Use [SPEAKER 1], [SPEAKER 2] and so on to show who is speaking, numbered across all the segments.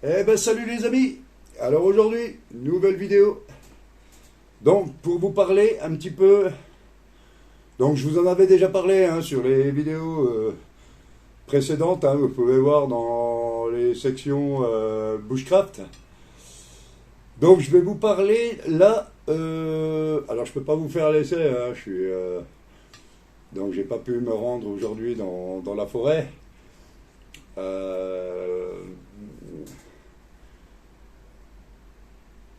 [SPEAKER 1] Eh ben salut les amis. Alors aujourd'hui, nouvelle vidéo. Donc pour vous parler un petit peu, donc je vous en avais déjà parlé sur les vidéos précédentes, vous pouvez voir dans les sections Bushcraft. Donc je vais vous parler là, alors je peux pas vous faire l'essai, je suis, donc j'ai pas pu me rendre aujourd'hui dans la forêt. Euh,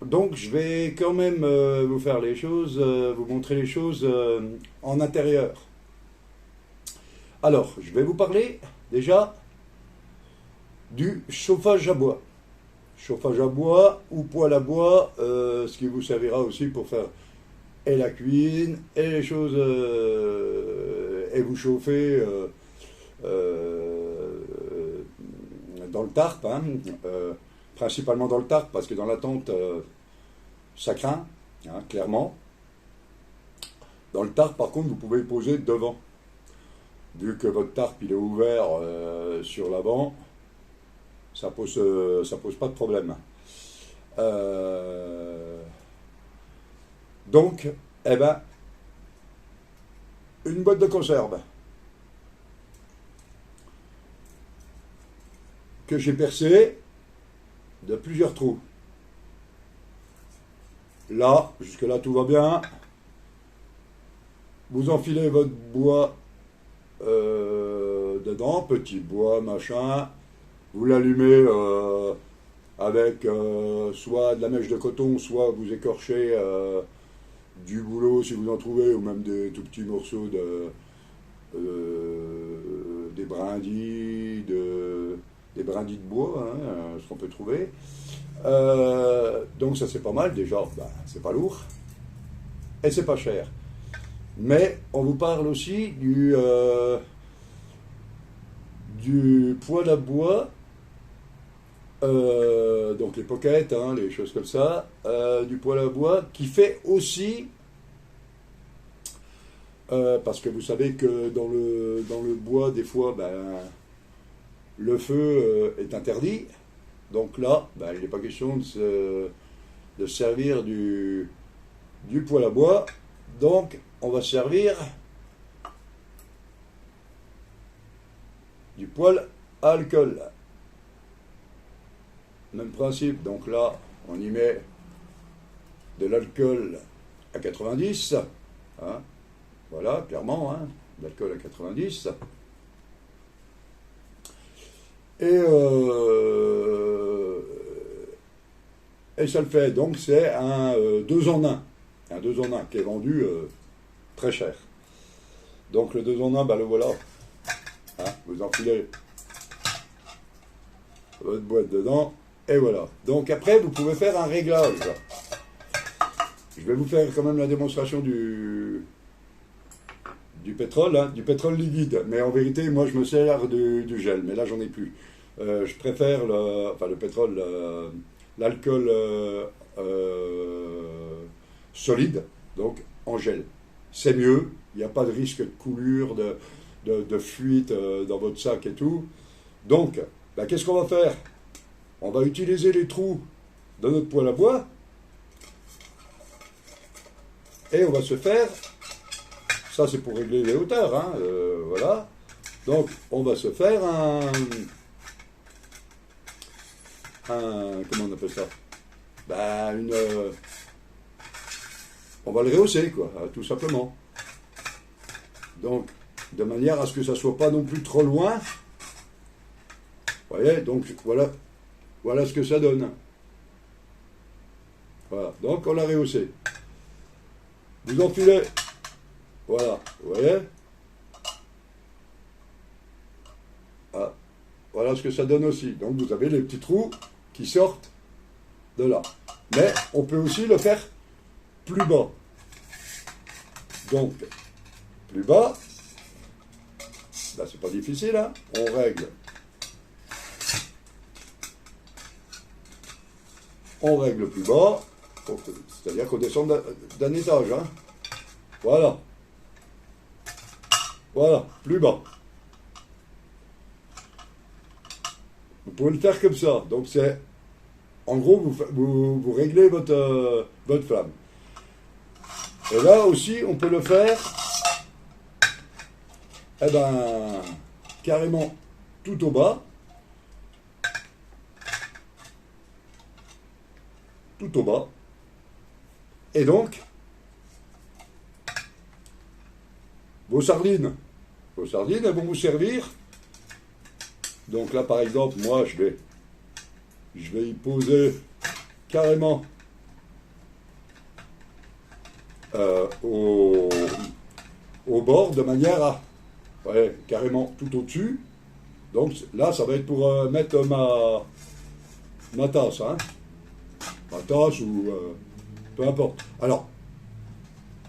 [SPEAKER 1] Donc je vais quand même vous faire les choses, vous montrer les choses en intérieur. Alors, je vais vous parler déjà du chauffage à bois. Chauffage à bois ou poêle à bois, ce qui vous servira aussi pour faire et la cuisine et les choses et vous chauffer euh, dans le tarp, principalement dans le tarp parce que dans la tente ça craint, clairement. Dans le tarp, par contre, vous pouvez le poser devant. Vu que votre tarp il est ouvert sur l'avant, ça pose pas de problème. Euh, donc, eh ben, une boîte de conserve que j'ai percée de plusieurs trous. Là, jusque-là, tout va bien. Vous enfilez votre bois dedans, petit bois, machin. Vous l'allumez avec soit de la mèche de coton, soit vous écorchez du bouleau si vous en trouvez, ou même des tout petits morceaux des brindilles, des brindilles de bois, ce qu'on peut trouver. Donc ça c'est pas mal déjà, c'est pas lourd et c'est pas cher. Mais on vous parle aussi du poêle à bois, donc les pockets, les choses comme ça, du poêle à bois qui fait aussi, parce que vous savez que dans le bois des fois, le feu est interdit. Donc là, il n'est pas question de servir du poêle à bois. Donc, on va servir du poêle à alcool. Même principe. Donc là, on y met de l'alcool à 90. Voilà, clairement, l'alcool à 90. Et ça le fait. Donc c'est un 2 en 1. Un 2 en 1 qui est vendu très cher. Donc le 2 en 1, le voilà. Vous enfilez votre boîte dedans. Et voilà. Donc après, vous pouvez faire un réglage. Je vais vous faire quand même la démonstration du pétrole, du pétrole liquide. Mais en vérité, moi je me sers du gel. Mais là, j'en ai plus. Je préfère le pétrole, l'alcool solide, donc en gel. C'est mieux, il n'y a pas de risque de coulure, de fuite dans votre sac et tout. Donc, qu'est-ce qu'on va faire? On va utiliser les trous de notre poêle à bois et on va se faire, ça c'est pour régler les hauteurs, voilà. Donc, on va se faire comment on appelle ça? On va le rehausser, quoi, tout simplement. Donc, de manière à ce que ça soit pas non plus trop loin. Vous voyez, donc voilà ce que ça donne. Voilà, donc on l'a rehaussé. Vous enfilez, voilà, vous voyez. Voilà ce que ça donne aussi. Donc vous avez les petits trous qui sortent de là. Mais on peut aussi le faire plus bas. Donc, plus bas, c'est pas difficile, on règle. On règle plus bas, c'est-à-dire qu'on descend d'un étage. Voilà. Voilà, plus bas. Vous pouvez le faire comme ça. Donc c'est En gros, vous réglez votre flamme. Et là aussi, on peut le faire, eh ben, carrément tout au bas. Tout au bas. Et donc, vos sardines, elles vont vous servir. Donc là, par exemple, moi, je vais y poser carrément au bord, de manière à, ouais, carrément tout au-dessus. Donc là, ça va être pour mettre ma tasse, hein. Ma tasse ou peu importe. Alors,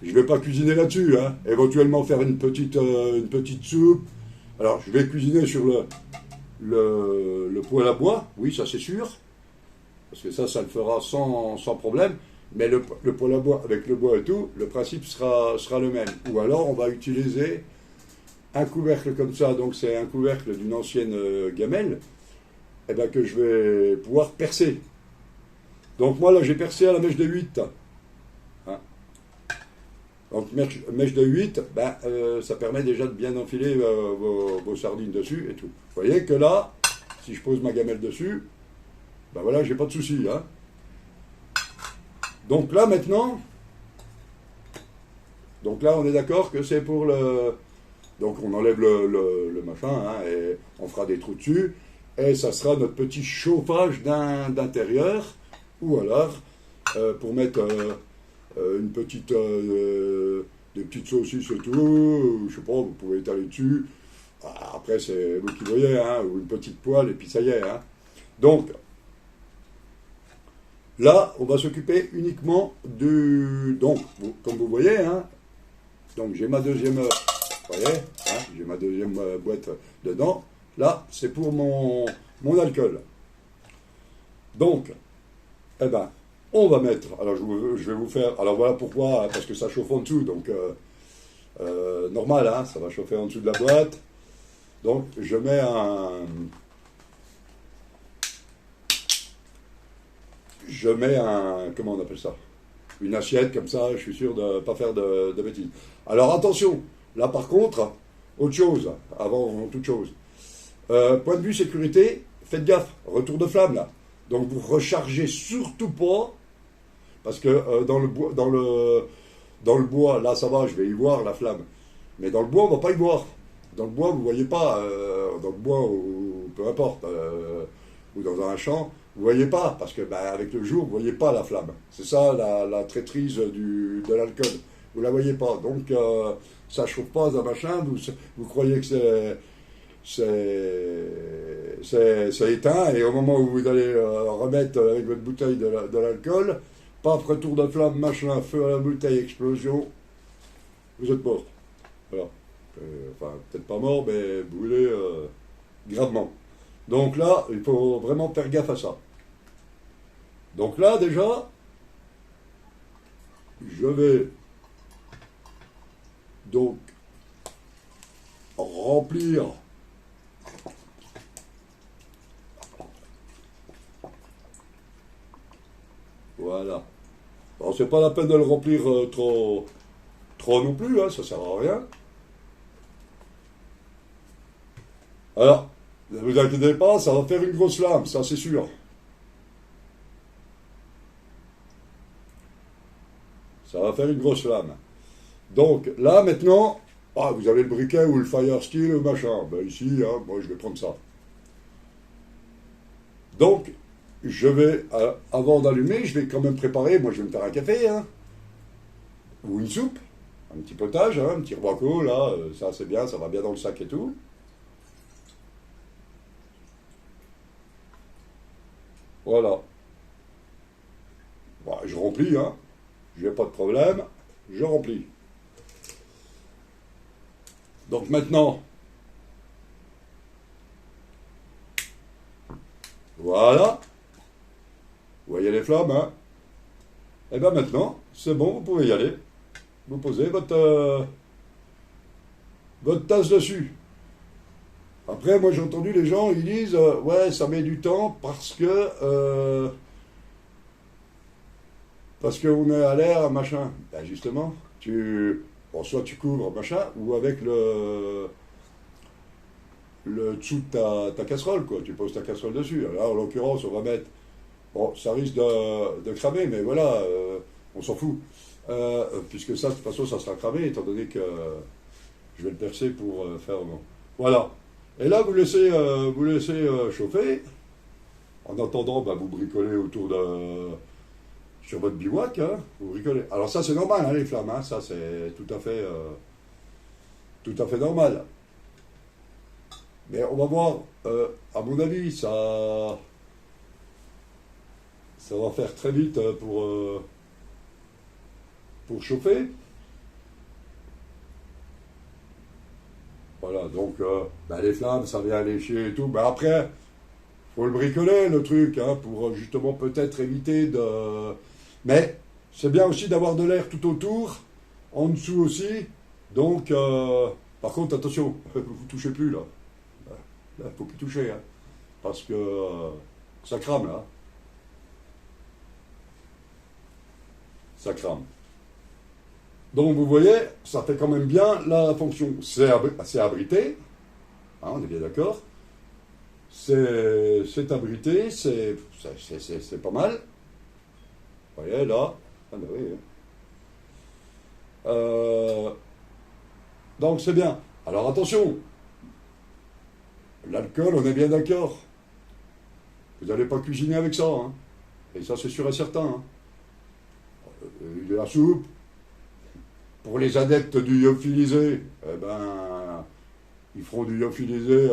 [SPEAKER 1] je ne vais pas cuisiner là-dessus, hein. Éventuellement faire une petite soupe. Alors, je vais cuisiner sur le poêle à bois, oui, ça c'est sûr. Parce que ça le fera sans problème. Mais le poêle à bois, avec le bois et tout, le principe sera le même. Ou alors, on va utiliser un couvercle comme ça. Donc, c'est un couvercle d'une ancienne gamelle, eh ben, que je vais pouvoir percer. Donc, moi, là, j'ai percé à la mèche de 8. Hein. Donc, mèche de 8, ben, ça permet déjà de bien enfiler vos sardines dessus et tout. Vous voyez que là, si je pose ma gamelle dessus, ben voilà, j'ai pas de souci. Hein. Donc là, maintenant, on est d'accord que c'est pour le... Donc, on enlève le machin, hein, et on fera des trous dessus, et ça sera notre petit chauffage d'intérieur, ou alors, pour mettre une petite... des petites saucisses et tout, je sais pas, vous pouvez étaler dessus. Après, c'est vous qui voyez, hein, ou une petite poêle, et puis ça y est. Hein. Donc, là, on va s'occuper uniquement du... Donc, comme vous voyez, hein, donc j'ai ma deuxième... Vous voyez, hein, j'ai ma deuxième boîte dedans. Là, c'est pour mon alcool. Donc, eh ben, on va mettre... Alors, je vais vous faire... Alors, voilà pourquoi, hein, parce que ça chauffe en dessous, donc... normal, hein, ça va chauffer en dessous de la boîte. Donc, je mets comment on appelle ça? Une assiette, comme ça, je suis sûr de ne pas faire de bêtises. Alors, attention, là, par contre, autre chose, avant toute chose. Point de vue sécurité, faites gaffe, retour de flamme, là. Donc, vous rechargez surtout pas, parce que dans le bois, là, ça va, je vais y voir la flamme. Mais dans le bois, on ne va pas y voir. Dans le bois, vous ne voyez pas. Dans le bois, ou peu importe, ou dans un champ, vous ne voyez pas. Parce que avec le jour, vous ne voyez pas la flamme. C'est ça la traîtrise de l'alcool. Vous ne la voyez pas. Donc, ça ne chauffe pas un machin. Vous croyez que c'est éteint. Et au moment où vous allez remettre avec votre bouteille de l'alcool, paf, retour de flamme, machin, feu à la bouteille, explosion, vous êtes mort. Voilà. Enfin, peut-être pas mort, mais brûlé gravement. Donc là, il faut vraiment faire gaffe à ça. Donc là, déjà, je vais donc remplir voilà. Alors, c'est pas la peine de le remplir trop non plus, hein, ça sert à rien. Alors, ne vous inquiétez pas, ça va faire une grosse lame, ça c'est sûr. Ça va faire une grosse lame. Donc là maintenant, vous avez le briquet ou le fire steel ou machin. Ben ici, hein, moi je vais prendre ça. Donc, je vais, avant d'allumer, je vais quand même préparer, moi je vais me faire un café, hein, ou une soupe, un petit potage, hein, un petit roico, là, ça c'est bien, ça va bien dans le sac et tout. Voilà. Bon, je remplis, hein. J'ai pas de problème. Je remplis. Donc maintenant, voilà. Vous voyez les flammes, hein. Et bien maintenant, c'est bon, vous pouvez y aller. Vous posez votre tasse dessus. Après, moi j'ai entendu les gens, ils disent ouais, ça met du temps parce que parce qu'on est à l'air, machin. Ben justement, bon, soit tu couvres, machin, ou avec le dessous de ta casserole, quoi. Tu poses ta casserole dessus. Là, en l'occurrence, on va mettre. Bon, ça risque de cramer, mais voilà, on s'en fout. Puisque ça, de toute façon, ça sera cramé, étant donné que je vais le percer pour faire. Bon. Voilà. Et là, vous laissez chauffer. En attendant, bah, vous bricolez autour de. Sur votre bivouac, hein, vous bricolez. Alors, ça, c'est normal, hein, les flammes, hein, ça, c'est tout à fait normal. Mais on va voir, à mon avis, ça va faire très vite pour chauffer. Voilà, donc bah, les flammes, ça vient lécher et tout. Mais après, faut le bricoler, le truc, hein, pour justement peut-être éviter de. Mais c'est bien aussi d'avoir de l'air tout autour, en dessous aussi. Donc, par contre, attention, vous touchez plus là. Là, il faut plus toucher, hein, parce que ça crame là. Ça crame. Donc vous voyez, ça fait quand même bien la fonction. C'est abrité, hein, on est bien d'accord. C'est abrité, c'est pas mal. Vous voyez là. Ah ben oui. Donc c'est bien. Alors attention, l'alcool, on est bien d'accord. Vous n'allez pas cuisiner avec ça, hein. Et ça c'est sûr et certain, hein. De la soupe, pour les adeptes du lyophilisé, eh ben, ils feront du lyophilisé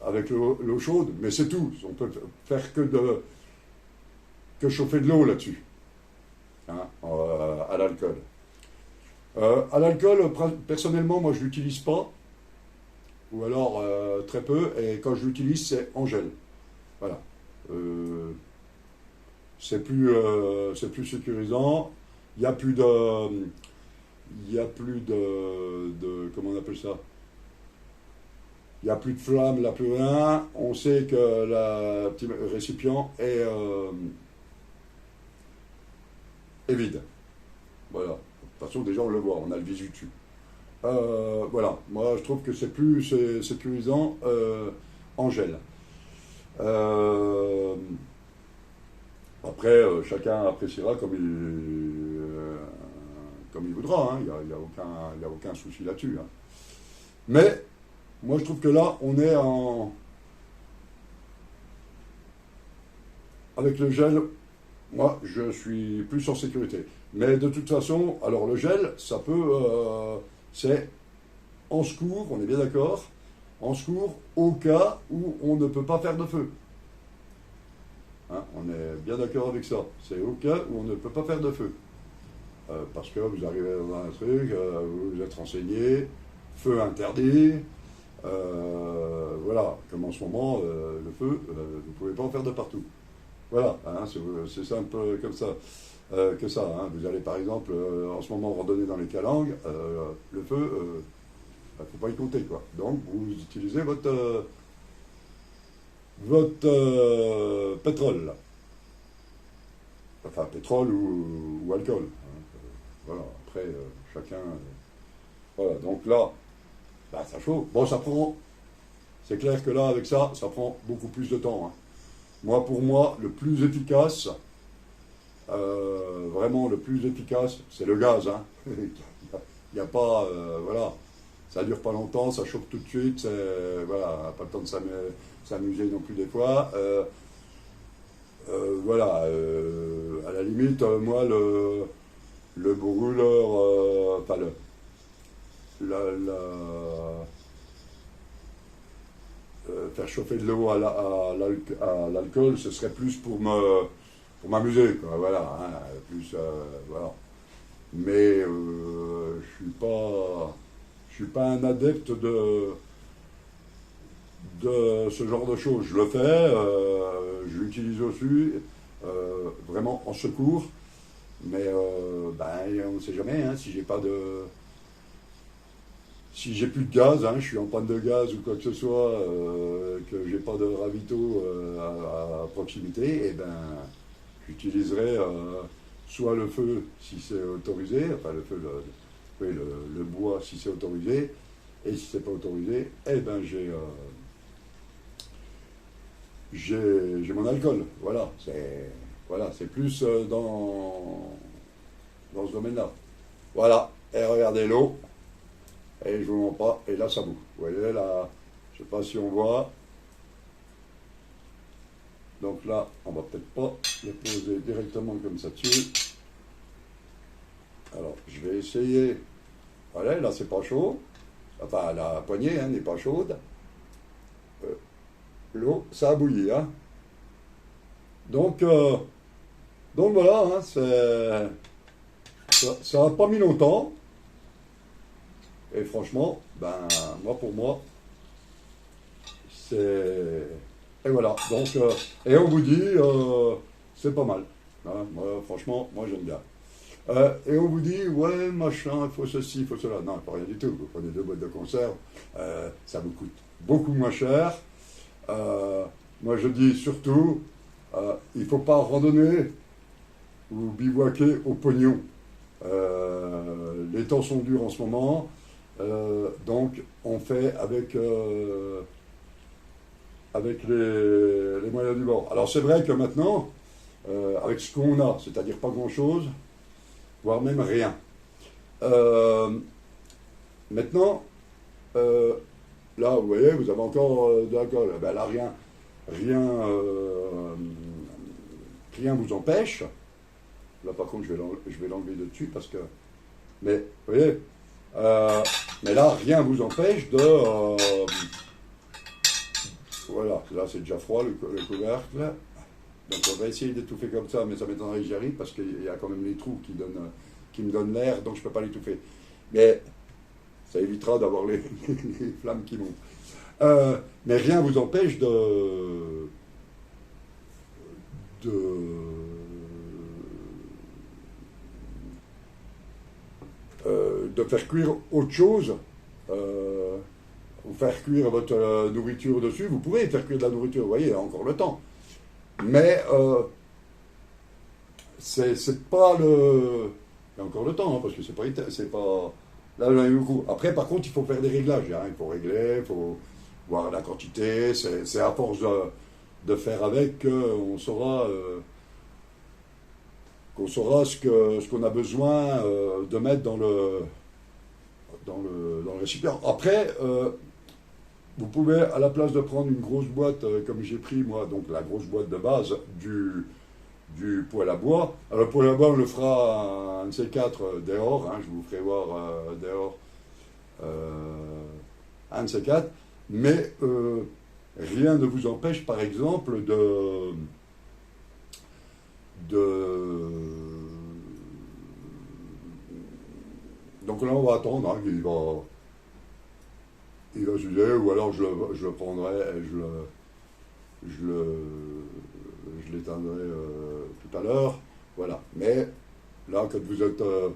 [SPEAKER 1] avec l'eau chaude, mais c'est tout. On peut faire que chauffer de l'eau là-dessus, hein, à l'alcool. À l'alcool, personnellement, moi je ne l'utilise pas, ou alors très peu, et quand je l'utilise, c'est en gel. Voilà. C'est plus sécurisant. Il n'y a plus comment on appelle ça? Il n'y a plus de flamme, là, plus rien. On sait que le petit récipient est vide. Voilà. De toute façon, déjà, on le voit, on a le visu dessus. Voilà. Moi, je trouve que c'est plus sécurisant en gel. Après, chacun appréciera comme il voudra, hein. Il n'y a aucun souci là-dessus, hein. Mais, moi je trouve que là, on est avec le gel, moi je suis plus en sécurité. Mais de toute façon, alors le gel, ça peut. C'est en secours, on est bien d'accord, en secours au cas où on ne peut pas faire de feu. Hein, on est bien d'accord avec ça. C'est au cas où on ne peut pas faire de feu. Parce que vous arrivez dans un truc, vous vous êtes renseigné, feu interdit, voilà, comme en ce moment, le feu, vous ne pouvez pas en faire de partout. Voilà, hein, c'est simple comme ça, que ça. Hein. Vous allez par exemple, en ce moment, randonner dans les Calanques, le feu, il ne faut pas y compter, quoi. Donc, vous utilisez votre pétrole, là. Enfin, pétrole ou alcool. Hein. Voilà, après, chacun. Voilà, donc là, bah, ça chauffe. Bon, ça prend. C'est clair que là, avec ça, ça prend beaucoup plus de temps. Hein. Moi, pour moi, le plus efficace, vraiment le plus efficace, c'est le gaz. Hein. Il n'y a pas. Voilà. Ça dure pas longtemps, ça chauffe tout de suite. Voilà, pas le temps de s'amuser non plus des fois. Voilà, à la limite, moi, le brûleur, enfin, faire chauffer de l'eau à l'alcool, ce serait plus pour m'amuser, quoi, voilà, hein, plus, voilà. Mais je suis pas un adepte de ce genre de choses. Je le fais, je l'utilise aussi, vraiment en secours, mais ben, on ne sait jamais, hein, si j'ai plus de gaz, hein, je suis en panne de gaz ou quoi que ce soit, que j'ai pas de ravito à proximité, et ben j'utiliserai soit le feu si c'est autorisé, enfin le feu, oui, le bois si c'est autorisé, et si c'est pas autorisé, eh ben j'ai mon alcool. Voilà, c'est plus dans ce domaine-là. Voilà, et regardez l'eau, et je vous mens pas, et là ça bout. Vous voyez là, je sais pas si on voit. Donc là, on va peut-être pas le poser directement comme ça dessus. Alors, je vais essayer. Voilà, là c'est pas chaud. Enfin, la poignée n'est pas chaude. L'eau, ça a bouilli. Hein. Donc, voilà, hein, ça n'a pas mis longtemps. Et franchement, ben, pour moi, c'est... Et voilà, donc, et on vous dit, c'est pas mal. Hein, moi, franchement, moi j'aime bien. Et on vous dit, ouais, machin, il faut ceci, il faut cela. Non, pas rien du tout. Vous prenez 2 boîtes de conserve, ça vous coûte beaucoup moins cher. Moi je dis surtout, il ne faut pas randonner ou bivouaquer au pognon. Les temps sont durs en ce moment, donc on fait avec les moyens du bord. Alors c'est vrai que maintenant, avec ce qu'on a, c'est-à-dire pas grand-chose, voire même rien. Maintenant, là, vous voyez, vous avez encore de l'alcool. Ben là, rien vous empêche. Là, par contre, je vais l'enlever de dessus parce que... Mais, vous voyez, mais là, rien vous empêche de... voilà, là, c'est déjà froid, le couvercle. Donc, on va essayer d'étouffer comme ça, mais ça m'étonnerait que j'y arrive parce qu'il y a quand même les trous qui me donnent l'air, donc je ne peux pas l'étouffer. Mais ça évitera d'avoir les flammes qui montent. Mais rien ne vous empêche de faire cuire autre chose, ou faire cuire votre nourriture dessus. Vous pouvez faire cuire de la nourriture, vous voyez, il y a encore le temps. Mais c'est pas le... Il y a encore le temps, hein, parce que c'est pas... Là, j'en ai beaucoup. Après, par contre, il faut faire des réglages. Hein. Il faut régler, il faut voir la quantité. C'est à force de faire avec qu'on saura ce qu'on a besoin de mettre dans le récipient. Après, vous pouvez, à la place de prendre une grosse boîte, comme j'ai pris moi, donc la grosse boîte de base du poêle à bois. Alors le poêle à bois, on le fera un de ces 4 dehors, hein, je vous ferai voir dehors un de ces 4, mais rien ne vous empêche, par exemple, donc là, on va attendre, hein, il va s'user, ou alors je le prendrai et je l'éteindrai tout à l'heure. Voilà. Mais là, quand vous êtes dans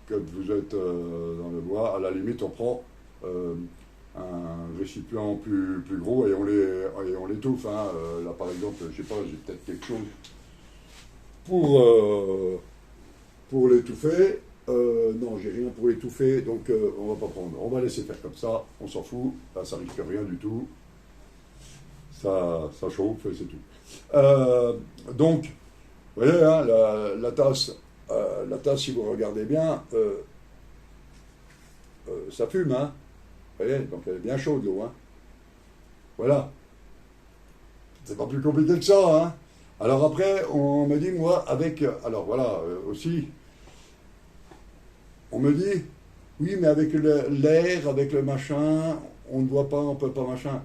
[SPEAKER 1] le bois, à la limite, on prend un récipient plus gros et on l'étouffe. Hein. Là, par exemple, je sais pas, j'ai peut-être quelque chose pour l'étouffer. Non, j'ai rien pour l'étouffer, donc on va pas prendre. On va laisser faire comme ça, on s'en fout. Là, ça risque rien du tout. Ça chauffe et c'est tout. Donc, vous voyez, hein, la tasse, si vous regardez bien, ça fume, hein. Vous voyez, donc elle est bien chaude l'eau, hein. Voilà. C'est pas plus compliqué que ça, hein. Alors après, on me dit, moi, alors voilà, aussi, on me dit, oui, mais avec l'air, avec le machin, on ne voit pas, on peut pas machin.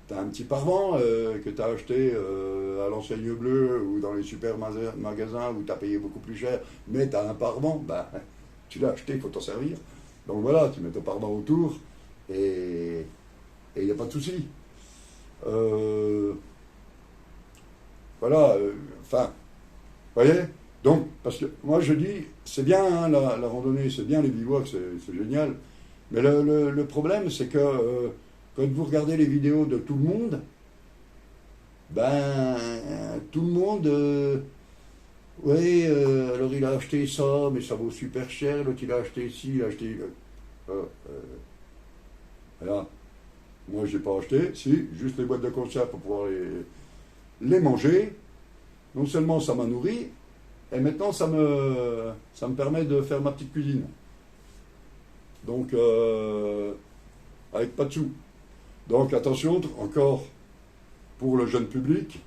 [SPEAKER 1] T'as un petit parvent que t'as acheté à l'enseigne bleue ou dans les super magasins où t'as payé beaucoup plus cher, mais t'as un parvent, bah, tu l'as acheté, il faut t'en servir. Donc voilà, tu mets ton parvent autour et il n'y a pas de souci. Voilà, enfin, vous voyez. Donc, parce que moi je dis, c'est bien hein, la randonnée, c'est bien les bivouacs, c'est génial, mais le problème c'est que quand vous regardez les vidéos de tout le monde, ben tout le monde Oui, alors il a acheté ça, mais ça vaut super cher. L'autre, il a acheté ci, il a acheté. Euh, euh, voilà. Moi, j'ai pas acheté. Si, juste les boîtes de conserve pour pouvoir les manger. Non seulement ça m'a nourri, et maintenant ça me permet de faire ma petite cuisine. Donc, avec pas de sous. Donc, attention, encore pour le jeune public,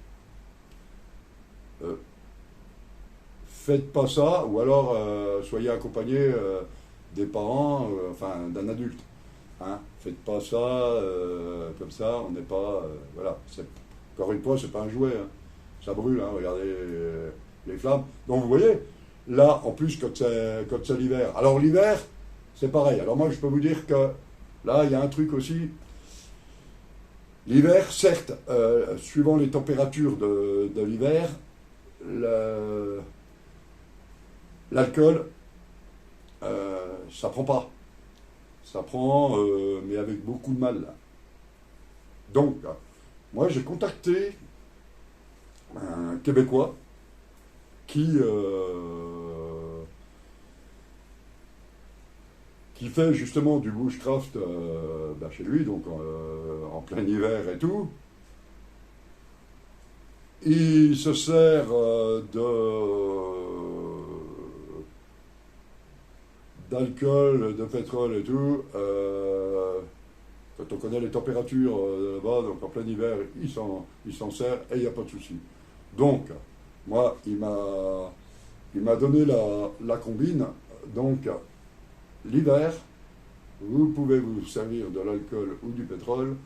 [SPEAKER 1] euh, faites pas ça, ou alors soyez accompagné des parents, enfin d'un adulte. Hein. Faites pas ça comme ça, on n'est pas. Voilà. Encore une fois, c'est pas un jouet. Hein. Ça brûle, hein, regardez les flammes. Donc vous voyez, là, en plus, quand c'est l'hiver. Alors l'hiver, c'est pareil. Alors moi, je peux vous dire que là, il y a un truc aussi. L'hiver, certes, suivant les températures de l'hiver, l'alcool, ça prend pas. Ça prend, mais avec beaucoup de mal. Donc, moi, j'ai contacté un Québécois qui, qui fait justement du bushcraft chez lui, donc en plein hiver et tout. Il se sert d'alcool, de pétrole et tout. Quand on connaît les températures là-bas, donc en plein hiver, il s'en sert et il n'y a pas de souci. Donc, moi, il m'a donné la combine. Donc, l'hiver, vous pouvez vous servir de l'alcool ou du pétrole.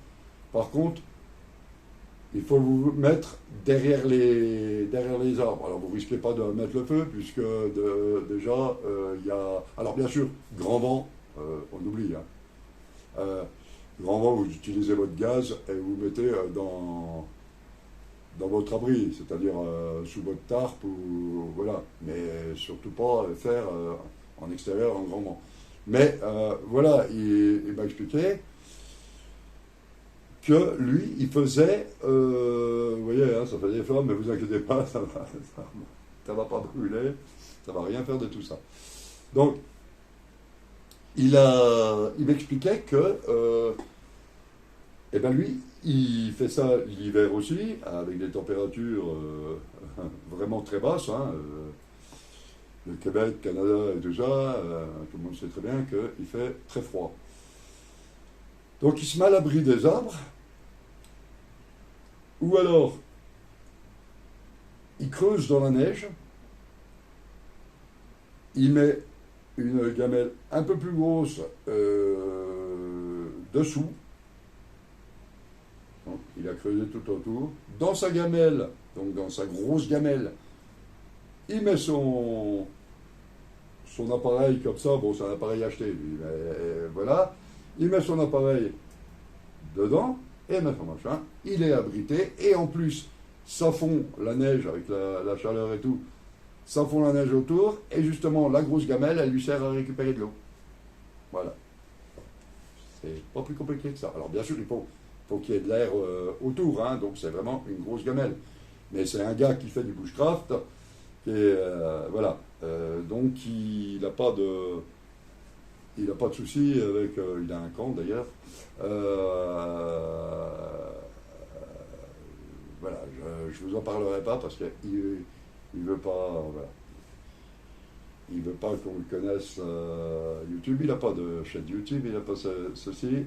[SPEAKER 1] Par contre, il faut vous mettre derrière les arbres. Alors, vous ne risquez pas de mettre le feu, puisque déjà, il y a. Alors, bien sûr, grand vent, on oublie. Hein. Grand vent, vous utilisez votre gaz et vous mettez dans votre abri, c'est-à-dire sous votre tarpe, ou voilà. Mais surtout pas faire en extérieur en grand vent. Mais voilà, il m'a expliqué que lui, il faisait, vous voyez, hein, ça fait des flammes, mais vous inquiétez pas, ça va pas brûler, ça va rien faire de tout ça. Donc, il m'expliquait que, eh ben lui, il fait ça l'hiver aussi, avec des températures vraiment très basses, hein, le Québec, Canada et tout ça, tout le monde sait très bien qu'il fait très froid. Donc il se met à l'abri des arbres, ou alors il creuse dans la neige, il met une gamelle un peu plus grosse dessous, donc il a creusé tout autour. Dans sa gamelle, donc dans sa grosse gamelle, il met son appareil comme ça, bon c'est un appareil acheté lui, mais voilà, il met son appareil dedans, et met son machin, il est abrité, et en plus, ça fond la neige avec la chaleur et tout, ça fond la neige autour, et justement la grosse gamelle, elle lui sert à récupérer de l'eau. Voilà. C'est pas plus compliqué que ça. Alors bien sûr, il faut qu'il y ait de l'air autour, hein, donc c'est vraiment une grosse gamelle. Mais c'est un gars qui fait du bushcraft, et voilà. Donc il n'a pas de souci avec. Il a un camp d'ailleurs. Voilà, je vous en parlerai pas parce qu'il il veut pas. Voilà. Il veut pas qu'on le connaisse YouTube. Il n'a pas de chaîne YouTube. Il n'a pas ceci.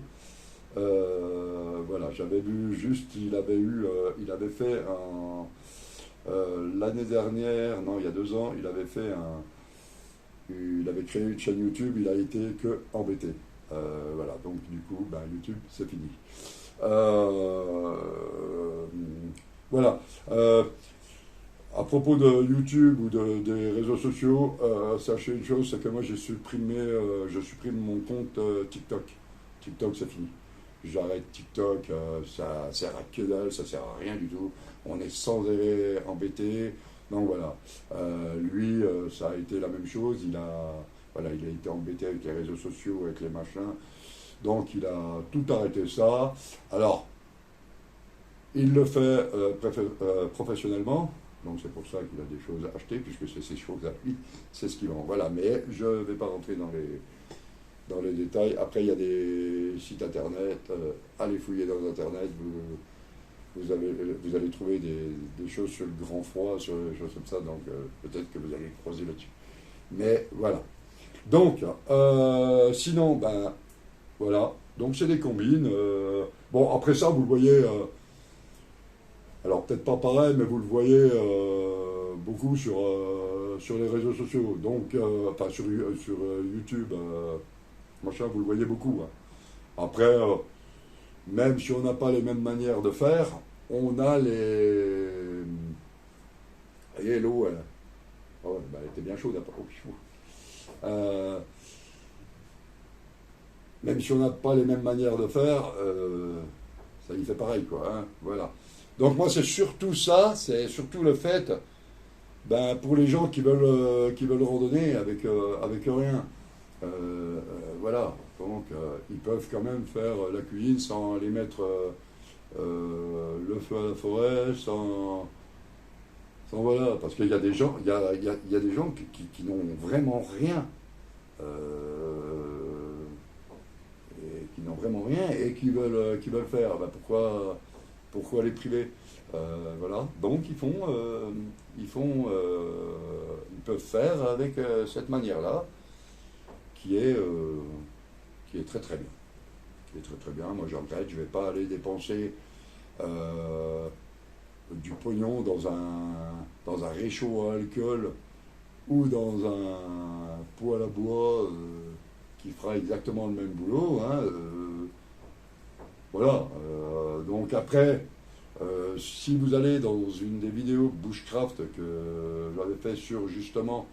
[SPEAKER 1] Voilà, j'avais vu juste. Il avait fait l'année dernière, non, il y a 2 ans, il avait créé une chaîne YouTube, il a été que embêté. Voilà, donc du coup, ben, YouTube, c'est fini. Voilà. À propos de YouTube ou des réseaux sociaux, sachez une chose, c'est que moi je supprime mon compte TikTok. TikTok, c'est fini. J'arrête TikTok, ça sert à que dalle, ça sert à rien du tout. On est sans arrêt embêté. Donc voilà. Lui, ça a été la même chose. Voilà, il a été embêté avec les réseaux sociaux, avec les machins. Donc il a tout arrêté ça. Alors, il le fait professionnellement. Donc c'est pour ça qu'il a des choses à acheter, puisque c'est ses choses à lui, c'est ce qu'il vend. Voilà, mais je ne vais pas rentrer dans les détails. Après, il y a des sites internet, allez fouiller dans internet, vous allez trouver des choses sur le grand froid, sur des choses comme ça, donc peut-être que vous allez croiser là-dessus. Mais voilà. Donc, sinon, ben voilà. Donc c'est des combines. Bon, après ça, vous le voyez, alors peut-être pas pareil, mais vous le voyez beaucoup sur les réseaux sociaux. Donc, enfin sur YouTube, machin, vous le voyez beaucoup, hein. Après, même si on n'a pas les mêmes manières de faire, on a les... Et l'eau, oh, bah, elle était bien chaude après. Même si on n'a pas les mêmes manières de faire, ça y fait pareil, quoi, hein, voilà. Donc moi, c'est surtout ça, c'est surtout le fait, ben, pour les gens qui veulent randonner avec rien. Voilà, donc ils peuvent quand même faire la cuisine sans aller mettre le feu à la forêt, sans voilà, parce qu'il y a des gens, il y a des gens qui n'ont vraiment rien, et qui n'ont vraiment rien et qui veulent faire. Ben pourquoi les priver? Voilà, donc ils peuvent faire avec cette manière-là, qui est très très bien. Qui est très très bien. Moi je regrette, je ne vais pas aller dépenser du pognon dans un réchaud à alcool ou dans un poêle à bois qui fera exactement le même boulot, hein, voilà. Donc après, si vous allez dans une des vidéos Bushcraft que j'avais fait sur justement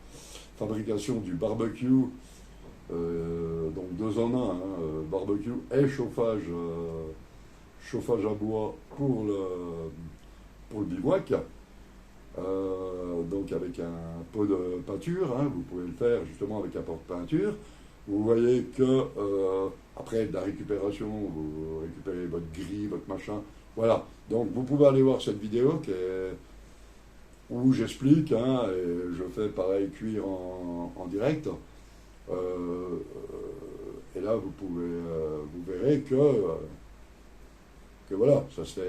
[SPEAKER 1] fabrication du barbecue, donc 2 en 1, hein, barbecue et chauffage à bois pour le bivouac, donc avec un pot de peinture, hein, vous pouvez le faire justement avec un pot de peinture. Vous voyez que après de la récupération, vous récupérez votre grille, votre machin, voilà. Donc vous pouvez aller voir cette vidéo où j'explique, hein, et je fais pareil cuire en direct. Et là vous verrez que voilà, ça se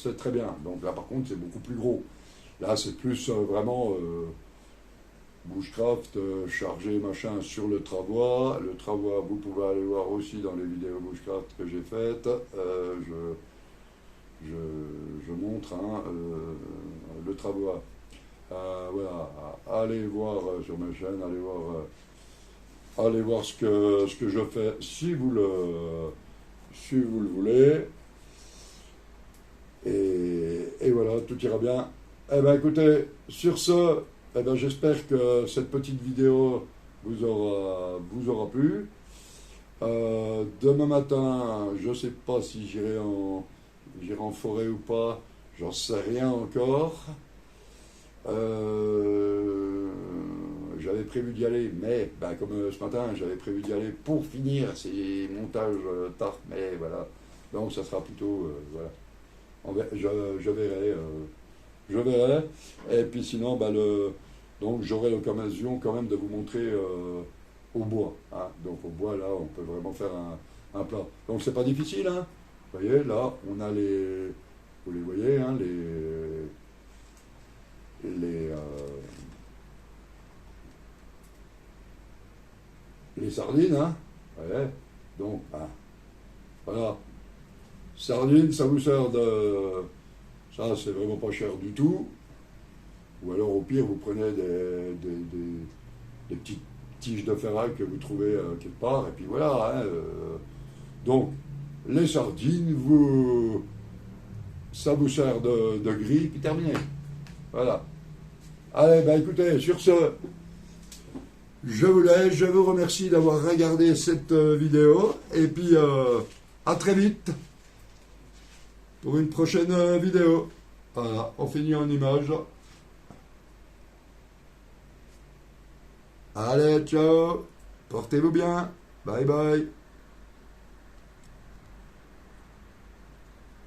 [SPEAKER 1] fait très bien. Donc là par contre c'est beaucoup plus gros. Là c'est plus vraiment Bushcraft chargé machin sur le travois. Le travois, vous pouvez aller voir aussi dans les vidéos Bushcraft que j'ai faites. Je montre, hein, le travois. Voilà, allez voir sur ma chaîne, allez voir ce que je fais si vous le voulez. Et voilà, tout ira bien. Eh bien écoutez, sur ce, eh ben, j'espère que cette petite vidéo vous aura plu. Demain matin, je ne sais pas si j'irai en forêt ou pas, j'en sais rien encore. J'avais prévu d'y aller, mais ben, comme ce matin, j'avais prévu d'y aller pour finir ces montages tard, mais voilà. Donc ça sera plutôt, voilà. Je verrai. Je verrai. Et puis sinon, ben, donc j'aurai l'occasion quand même de vous montrer au bois, hein. Donc au bois, là, on peut vraiment faire un plat. Donc c'est pas difficile, hein. Vous voyez, là, on a vous les voyez, hein, les sardines, hein. Ouais. Donc, ben, voilà. Sardines, ça vous sert de... Ça, c'est vraiment pas cher du tout. Ou alors, au pire, vous prenez des petites tiges de ferraille que vous trouvez quelque part, et puis voilà, hein, donc, les sardines, ça vous sert de grille, puis terminé. Voilà. Allez, ben écoutez, sur ce, je vous laisse, je vous remercie d'avoir regardé cette vidéo, et puis à très vite pour une prochaine vidéo. Voilà, on finit en image. Allez, ciao, portez-vous bien, bye bye.